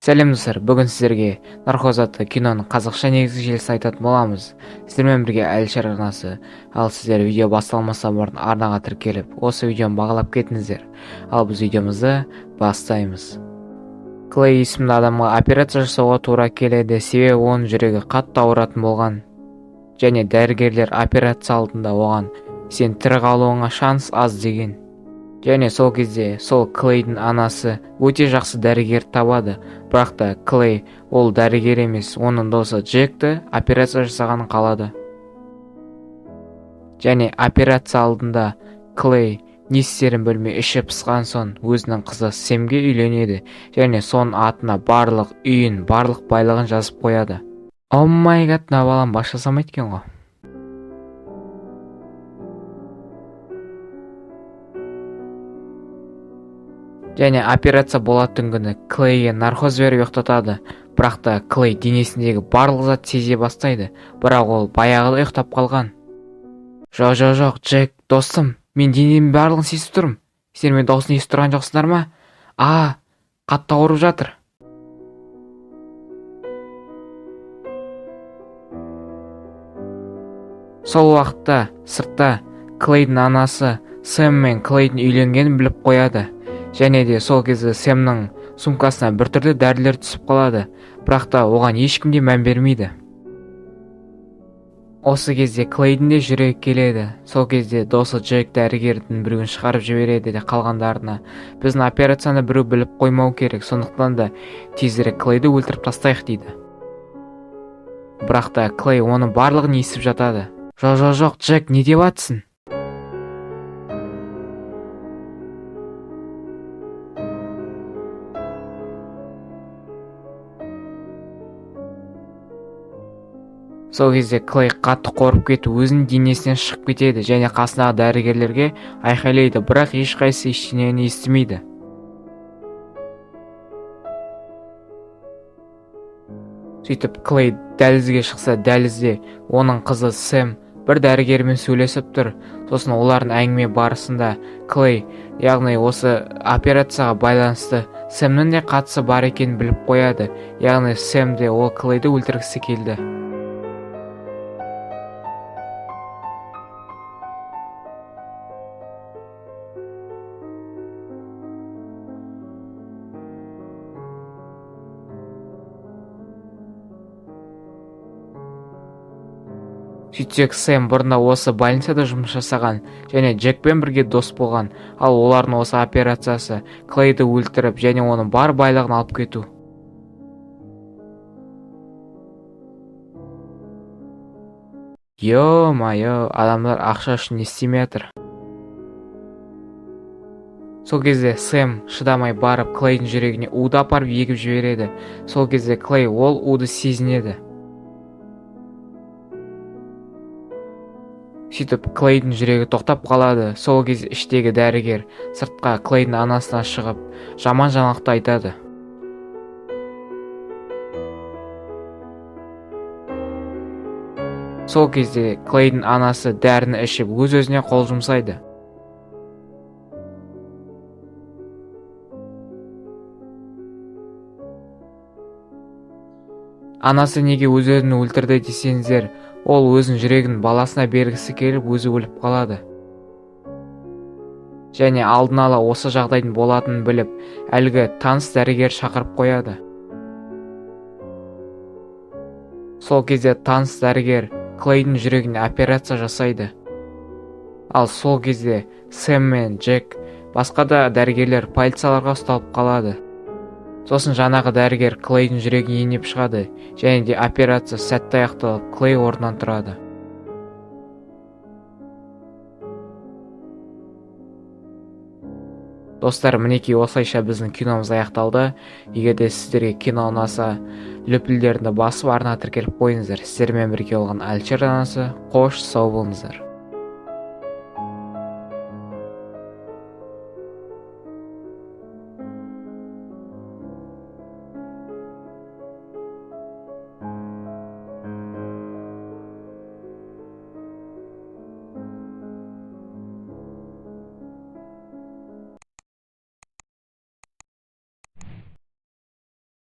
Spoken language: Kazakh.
Сәлем достар, бүгін сіздерге Нархоз атты киноның қазақша негізгі желісін айтатын боламыз. Сіздермен бірге Әлішер арнасы. Ал сіздер видео басталмаса бұрын арнаға тіркеліп, осы видеоны бағалап кетіңіздер. Ал біз видеомызды бастаймыз. Клей есімді адамға операция жасауға тура келеді, себебі оның жүрегі қатты ауыратын болған. Және дәрігерлер операция алдында оған сен тірі қалуыңа шанс аз деген. Және сол кезде сол Клейдің анасы өте жақсы дәрігер табады, бірақ та Клей ол дәрігер емес, оның досы Джекті операция жасағанын қалады. Және операция алдында Клей не істерін білмей іші пысқан соң өзінің қызы Сэмге үйленеді, және соның атына барлық үйін, барлық байлығын жазып қояды. О май гад, мына балам бас жасамайды екен ғой. Және операция болатын күні Клейге наркоз беріп ұйықтатады, бірақ та Клей денесіндегі барлық зат сезе бастайды, бірақ ол баяғыда ұйықтап қалған. Жоқ, Джек, достым, мен денемнің барлығын сезіп тұрмын. Сендер мен дауысын естіп тұрған жоқсыңдар ма? Қатты ауырып жатыр. Сол уақытта сыртта Клейдің анасы Сэм мен Клейдің үйленгенін біліп қояды. Және де сол кезде Сэмнің сумкасына біртүрлі дәрілер түсіп қалады, бірақ та оған ешкім де мән бермейді. Осы кезде Клейдің де жүрегі келеді. Сол кезде досы Джек дәрігердің біреуін шығарып жібереді де қалғандарына: біздің операцияны біреу біліп қоймау керек, сондықтан да тезірек Клейді өлтіріп тастайық дейді. Бірақ та Клей оның барлығын естіп жатады. Жоқ, Джек, не деп атсың? Сол кезде Клей қатты қорқып кетіп өзінің денесінен шығып кетеді және қасындағы дәрігерлерге айқайлайды, бірақ ешқайсысы ештеңені естімейді. Сөйтіп Клей дәлізге шықса, дәлізде оның қызы Сэм бір дәрігермен сөйлесіп тұр. Сосын олардың әңгіме барысында Клей, яғни осы операцияға байланысты Сэмнің де қатысы бар екенін біліп қояды, яғни Сэм де ол Клейді өлтіргісі келді. Сөйтсек, Сэм бұрында осы больницада жұмыс жасаған және Джекпен бірге дос болған, ал олардың осы операциясы Клейді өлтіріп және оның бар байлығын алып кету. Йо-майо, адамдар ақша үшін не істемей жатыр. Сол кезде Сэм шыдамай барып Клейдің жүрегіне уды апарып егіп жібереді. Сол кезде Клей ол уды сезінеді. Сөйтіп Клейдің жүрегі тоқтап қалады. Сол кезде іштегі дәрігер сыртқа Клейдің анасына шығып, жаман жаңалықты айтады. Сол кезде Клейдің анасы дәріні ішіп өз-өзіне қол жұмсайды. Анасы неге өз-өзін өлтірді десеңіздер, ол өзінің жүрегін баласына бергісі келіп өзі өліп қалады. Және алдын ала осы жағдайдың болатынын біліп, әлгі таныс дәрігер шақырып қояды. Сол кезде таныс дәрігер Клейдің жүрегіне операция жасайды. Ал сол кезде Сэм мен Джек, басқа да дәрігерлер полицияларға ұсталып қалады. Сосын жаңағы дәрігер Клейдің жүрегін енеп шығады, және де операция сәтті аяқталып, Клей орнынан тұрады. Достар, мінекей осылайша біздің киномыз аяқталды. Егер де сіздерге кино ұнаса, лүпілдерді басып арнаға тіркеліп қойыңыздар. Сіздермен бірге болған Әлішер арнасы. Қош, сау болыңыздар.